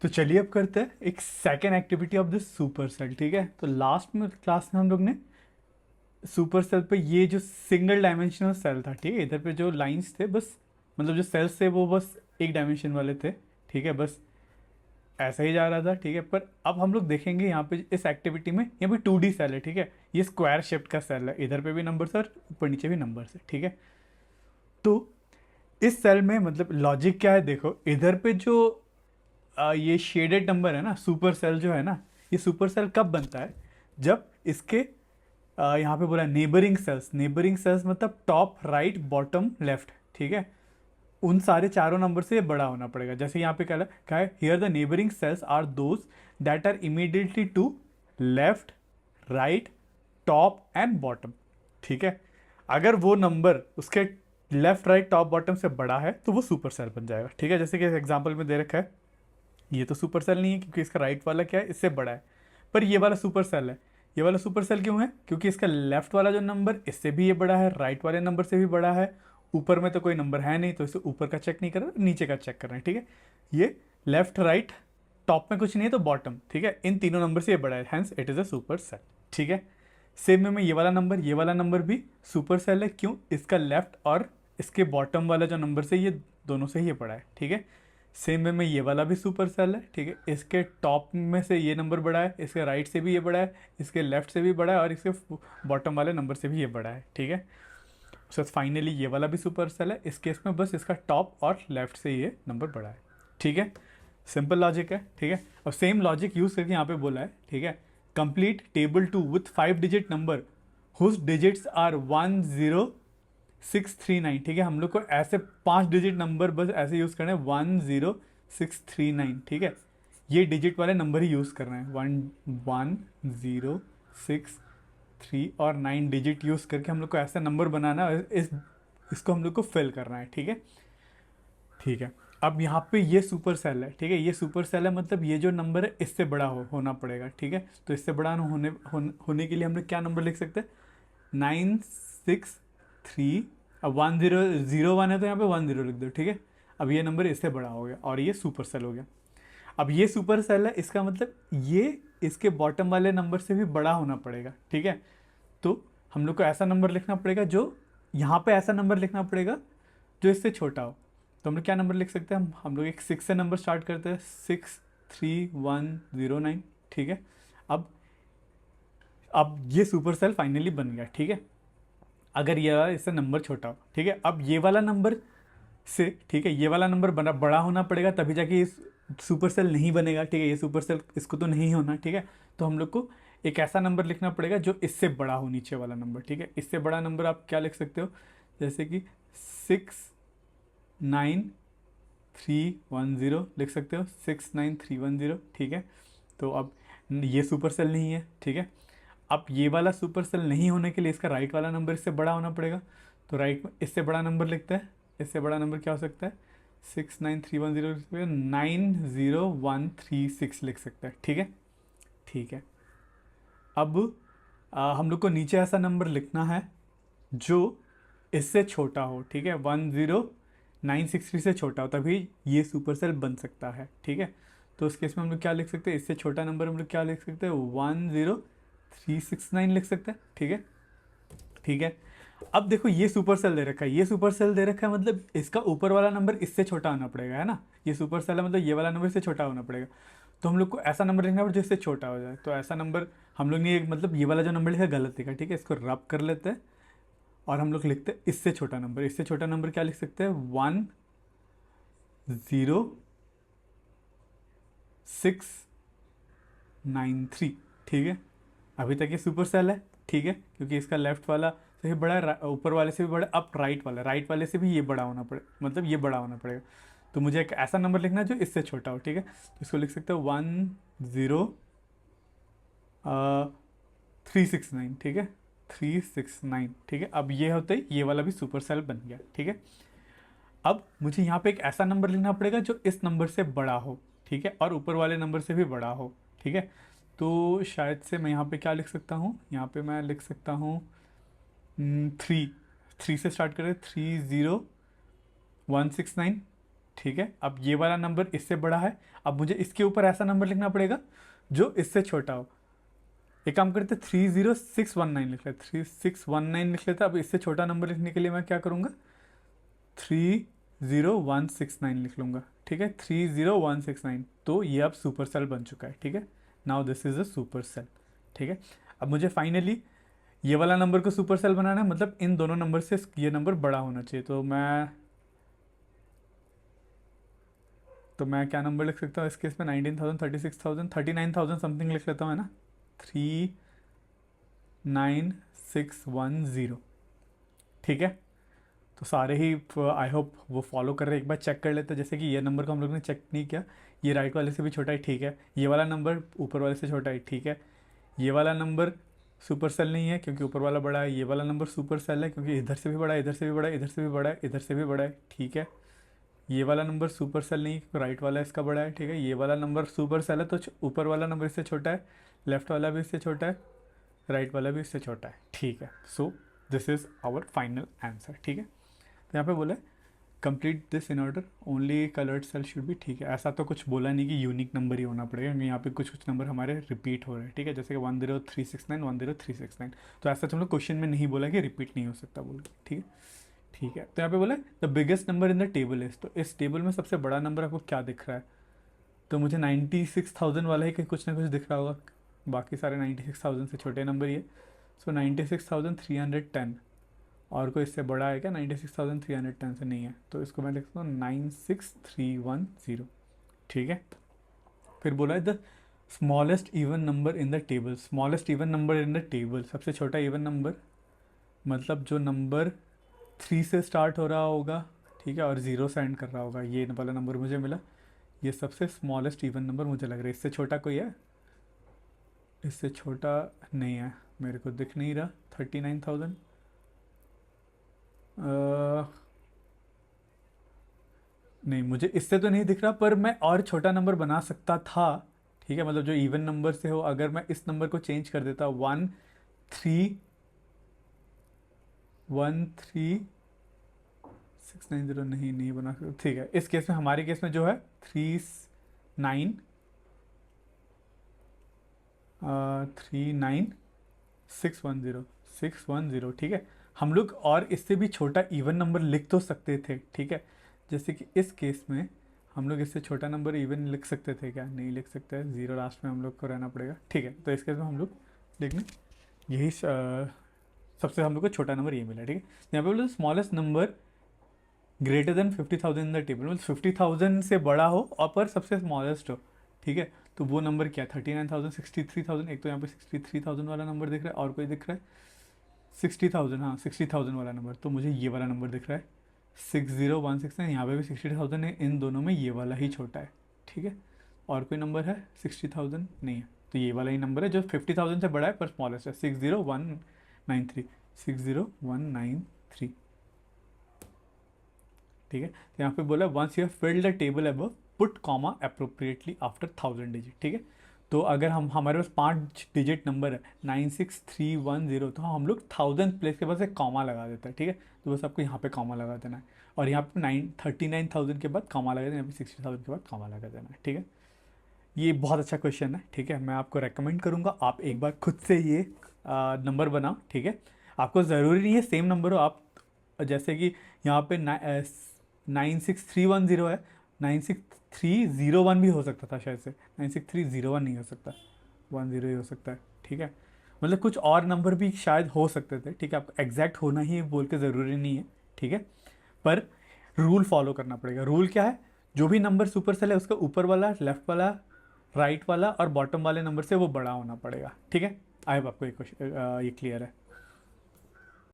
तो चलिए अब करते हैं एक second activity of this super cell. ठीक है, तो लास्ट में क्लास में हम लोग ने सुपर सेल पे ये जो सिंगल डायमेंशनल सेल था, ठीक है, इधर पे जो लाइंस थे बस, मतलब जो सेल्स थे वो बस एक डायमेंशन वाले थे। ठीक है, बस ऐसा ही जा रहा था। ठीक है, पर अब हम लोग देखेंगे यहाँ पे इस एक्टिविटी में, यहाँ पे 2D सेल है। ठीक है, ये स्क्वायर शेप्ड का सेल है, इधर पे भी नंबर्स है और ऊपर नीचे भी नंबर्स है। ठीक है, तो इस सेल में मतलब लॉजिक क्या है, देखो इधर पे जो ये शेडेड नंबर है ना, सुपर सेल जो है ना, ये सुपर सेल कब बनता है, जब इसके यहाँ पे बोला नेबरिंग सेल्स। नेबरिंग सेल्स मतलब टॉप, राइट, बॉटम, लेफ्ट। ठीक है, उन सारे चारों नंबर से ये बड़ा होना पड़ेगा। जैसे यहाँ पे क्या है, here the neighbouring cells are those that are immediately to left, right, top and bottom. ठीक है, अगर वो नंबर उसके लेफ्ट, राइट, टॉप, बॉटम से बड़ा है तो वो सुपर सेल बन जाएगा। ठीक है, जैसे कि एग्जाम्पल में दे रखा है, ये तो सुपर सेल नहीं है क्योंकि इसका राइट वाला क्या है, इससे बड़ा है, पर ये वाला सुपर सेल है। ये वाला सुपर सेल क्यों है, क्योंकि इसका लेफ्ट वाला जो नंबर इससे भी ये बड़ा है, राइट वाले नंबर से भी बड़ा है, ऊपर में तो कोई नंबर है नहीं तो इसे ऊपर का चेक नहीं कर रहा, नीचे का चेक कर रहे हैं। ठीक है, ये लेफ्ट, राइट, टॉप में कुछ नहीं है तो बॉटम। ठीक है, इन तीनों नंबर से ये बड़ा है, hence it is a super cell. ठीक है, सेम में ये वाला नंबर भी सुपर सेल है। क्यों, इसका लेफ्ट और इसके बॉटम वाला जो नंबर से ये दोनों से ही ये बड़ा है। ठीक है, सेम वे में ये वाला भी सुपर सेल है। ठीक है, इसके टॉप में से ये नंबर बड़ा है, इसके राइट से भी ये बड़ा है, इसके लेफ्ट से भी बड़ा है और इसके बॉटम वाले नंबर से भी ये बड़ा है। ठीक है, सो फाइनली ये वाला भी सुपर सेल है। इस केस में बस इसका टॉप और लेफ्ट से ये नंबर बड़ा है। ठीक है, सिंपल लॉजिक है। ठीक है, अब सेम लॉजिक यूज करके यहाँ पे बोला है, ठीक है, complete table 2 with 5 digit number whose digits are 10639। ठीक है, हम लोग को ऐसे 5 डिजिट नंबर बस ऐसे यूज़ करना है, 10639। ठीक है, ये डिजिट वाले नंबर ही यूज़ करना है, 11063 और 9 डिजिट यूज़ करके हम लोग को ऐसा नंबर बनाना है, इसको हम लोग को फिल करना है। ठीक है, ठीक है, अब यहाँ पे ये सुपर सेल है। ठीक है, ये सुपर सेल है मतलब ये जो नंबर है इससे बड़ा होना पड़ेगा। ठीक है, तो इससे बड़ा होने के लिए हम लोग क्या नंबर लिख सकते हैं, 963। अब 1001 है तो यहाँ पे 10 लिख दो। ठीक है, अब ये नंबर इससे बड़ा हो गया और ये सुपर सेल हो गया। अब ये सुपर सेल है, इसका मतलब ये इसके बॉटम वाले नंबर से भी बड़ा होना पड़ेगा। ठीक है, तो हम लोग को ऐसा नंबर लिखना पड़ेगा जो यहाँ पे ऐसा नंबर लिखना पड़ेगा जो इससे छोटा हो। तो हम लोग क्या नंबर लिख सकते हैं, हम लोग एक 6 से नंबर स्टार्ट करते हैं, 63109। ठीक है, अब ये सुपर सेल फाइनली बन गया। ठीक है, अगर ये वाला इससे नंबर छोटा हो। ठीक है, अब ये वाला नंबर से, ठीक है, ये वाला नंबर बड़ा होना पड़ेगा तभी जाके ये सुपर सेल नहीं बनेगा। ठीक है, ये सुपर सेल इसको तो नहीं होना। ठीक है, तो हम लोग को एक ऐसा नंबर लिखना पड़ेगा जो इससे बड़ा हो, नीचे वाला नंबर। ठीक है, इससे बड़ा नंबर आप क्या लिख सकते हो, जैसे कि 69310 लिख सकते हो, 69310। ठीक है, तो अब ये सुपर सेल नहीं है। ठीक है, अब ये वाला सुपर सेल नहीं होने के लिए इसका राइट वाला नंबर इससे बड़ा होना पड़ेगा। तो राइट में इससे बड़ा नंबर लिखते हैं, इससे बड़ा नंबर क्या हो सकता है, 69310, 90136 लिख सकते हैं। ठीक है, ठीक है, अब हम लोग को नीचे ऐसा नंबर लिखना है जो इससे छोटा हो। ठीक है, 10963 से छोटा हो, तभी ये सुपर सेल बन सकता है। ठीक है, तो उस केस में हम लोग क्या लिख सकते हैं, इससे छोटा नंबर हम लोग क्या लिख सकते हैं, 10369 लिख सकते हैं। ठीक है, ठीक है, अब देखो ये सुपर सेल दे रखा है, ये सुपर सेल दे रखा है मतलब इसका ऊपर वाला नंबर इससे छोटा होना पड़ेगा, है ना। ये सुपर सेल है मतलब ये वाला नंबर इससे छोटा होना पड़ेगा। तो हम लोग को ऐसा नंबर लिखना पड़ेगा जिससे छोटा हो जाए। तो ऐसा नंबर हम लोग ने मतलब ये वाला जो नंबर लिखा गलत लिखा। ठीक है, इसको रब कर लेते हैं और हम लोग लिखते हैं इससे छोटा नंबर। इससे छोटा नंबर क्या लिख सकते हैं, 10693। ठीक है, अभी तक ये सुपर सेल है। ठीक है, क्योंकि इसका लेफ्ट वाला से भी बड़ा है, ऊपर वाले से भी बड़ा, अब राइट वाले से भी ये बड़ा होना पड़े, मतलब ये बड़ा होना पड़ेगा। तो मुझे एक ऐसा नंबर लिखना है जो इससे छोटा हो। ठीक है, तो इसको लिख सकते हो 10369। ठीक है, 369। ठीक है, अब ये होते ही ये वाला भी सुपर सेल बन गया। ठीक है, अब मुझे यहाँ पे एक ऐसा नंबर लिखना पड़ेगा जो इस नंबर से बड़ा हो। ठीक है, और ऊपर वाले नंबर से भी बड़ा हो। ठीक है, तो शायद से मैं यहाँ पे क्या लिख सकता हूँ, यहाँ पे मैं लिख सकता हूँ 3 3 से स्टार्ट करें, 30169। ठीक है। अब ये वाला नंबर इससे बड़ा है, अब मुझे इसके ऊपर ऐसा नंबर लिखना पड़ेगा जो इससे छोटा हो। एक काम करते 30619 लिख लेते, 3619 लिख लेते। अब इससे छोटा नंबर लिखने के लिए मैं क्या करूँगा, 30169 लिख लूँगा, ठीक है, 30169। तो ये अब सुपर सेल बन चुका है, ठीक है। Now this is a super cell, ठीक है। अब मुझे फाइनली ये वाला नंबर को सुपर सेल बनाना है, मतलब इन दोनों नंबर से ये नंबर बड़ा होना चाहिए। तो मैं क्या नंबर लिख सकता हूँ इस केस में, 19,000, 36,000, 39,000 समथिंग लिख लेता हूँ, है ना, 39610, ठीक है। तो सारे ही आई होप वो फॉलो कर रहे हैं। एक बार चेक कर लेते हैं, जैसे कि ये नंबर को हम लोग ने चेक नहीं किया, ये राइट वाले से भी छोटा है, ठीक है। ये वाला नंबर ऊपर वाले से छोटा है, ठीक है। ये वाला नंबर सुपर सेल नहीं है क्योंकि ऊपर वाला बड़ा है। ये वाला नंबर सुपर सेल है क्योंकि इधर से भी बड़ा है, इधर से भी बड़ा है, इधर से भी बड़ा है, इधर से भी बड़ा है, ठीक है। ये वाला नंबर सुपर सेल नहीं है क्योंकि राइट वाला इसका बड़ा है, ठीक है। ये वाला नंबर सुपर सेल है तो ऊपर वाला नंबर इससे छोटा है, लेफ्ट वाला भी इससे छोटा है, राइट वाला भी इससे छोटा है, ठीक है। So this is our final answer, ठीक है। तो यहाँ पे बोला complete this in order, only coloured cell should be, ठीक है। ऐसा तो कुछ बोला नहीं कि यूनिक नंबर ही होना पड़ेगा, क्योंकि यहाँ पे कुछ कुछ नंबर हमारे रिपीट हो रहे हैं, ठीक है, जैसे कि 10369, 10369। तो ऐसा तो हम लोग क्वेश्चन में नहीं बोला कि रिपीट नहीं हो सकता बोल के, ठीक है, ठीक है। तो यहाँ पे बोला the biggest number in the table is, तो इस टेबल में सबसे बड़ा नंबर आपको क्या दिख रहा है, तो मुझे 96,000 वाला ही कुछ ना कुछ दिख रहा होगा, बाकी सारे 96,000 से छोटे नंबर ही है। सो 96,310, और कोई इससे बड़ा है क्या, 96,310 से नहीं है, तो इसको मैं लिखता हूँ 96310, ठीक है। फिर बोला है the smallest even number in the table, smallest even number in the table, सबसे छोटा इवन नंबर मतलब जो नंबर 3 से स्टार्ट हो रहा होगा, ठीक है, और 0 से एंड कर रहा होगा, ये वाला नंबर मुझे मिला। ये सबसे स्मॉलेस्ट इवन नंबर मुझे लग रहा है। इससे छोटा कोई है, इससे छोटा नहीं है, मेरे को दिख नहीं रहा। 39,000 नहीं, मुझे इससे तो नहीं दिख रहा, पर मैं और छोटा नंबर बना सकता था, ठीक है, मतलब जो इवन नंबर से हो। अगर मैं इस नंबर को चेंज कर देता 1313690, नहीं नहीं बना सकता, ठीक है। इस केस में, हमारे केस में जो है 39610, ठीक है। हम लोग और इससे भी छोटा इवन नंबर लिख तो सकते थे, ठीक है, जैसे कि इस केस में हम लोग इससे छोटा नंबर इवन लिख सकते थे क्या, नहीं लिख सकते हैं, 0 लास्ट में हम लोग को रहना पड़ेगा, ठीक है। तो इस केस में हम लोग देखने यही सबसे हम लोग को छोटा नंबर ये मिला, ठीक है। यहाँ पे बोले smallest number greater than 50,000 in the table, मतलब 50,000 से बड़ा हो और पर सबसे स्मॉलेस्ट हो, ठीक है। तो वो नंबर क्या, 39,000, 63,000, एक तो यहाँ पे 63,000 वाला नंबर दिख रहा है, और कोई दिख रहा है 60,000, हाँ 60,000 वाला नंबर, तो मुझे ये वाला नंबर दिख रहा है 60,169, यहाँ पे भी 60,000 है, इन दोनों में ये वाला ही छोटा है, ठीक है। और कोई नंबर है 60,000 नहीं है, तो ये वाला ही नंबर है जो 50,000 से बड़ा है पर स्मॉलेस्ट है, 60193, 60193, ठीक है। तो यहाँ पे बोला once you have filled the table above put comma appropriately after 1000 digit, ठीक है। तो अगर हमारे पास 5 डिजिट नंबर है 96310, तो हम लोग 1000 प्लेस के पास एक कॉमा लगा देते हैं, ठीक है। तो बस आपको यहाँ पे कॉमा लगा देना है, और यहाँ पे 39,000 के बाद कॉमा लगा देना है, यहाँ पे 60,000 के बाद कॉमा लगा देना है, ठीक है। ये बहुत अच्छा क्वेश्चन है, ठीक है। मैं आपको रेकमेंड करूँगा आप एक बार खुद से ये नंबर बनाओ, ठीक है। आपको ज़रूरी नहीं है सेम नंबर हो, आप जैसे कि यहाँ पे 96310 है, 96301 भी हो सकता था शायद से, 96301 नहीं हो सकता, 10 ही हो सकता है, ठीक है। मतलब कुछ और नंबर भी शायद हो सकते थे, ठीक है। आपको एग्जैक्ट होना ही बोल के ज़रूरी नहीं है, ठीक है, पर रूल फॉलो करना पड़ेगा। रूल क्या है, जो भी नंबर सुपर सेल है उसका ऊपर वाला, लेफ्ट वाला, राइट वाला और बॉटम वाले नंबर से वो बड़ा होना पड़ेगा, ठीक है। आई होप आपको ये क्लियर है।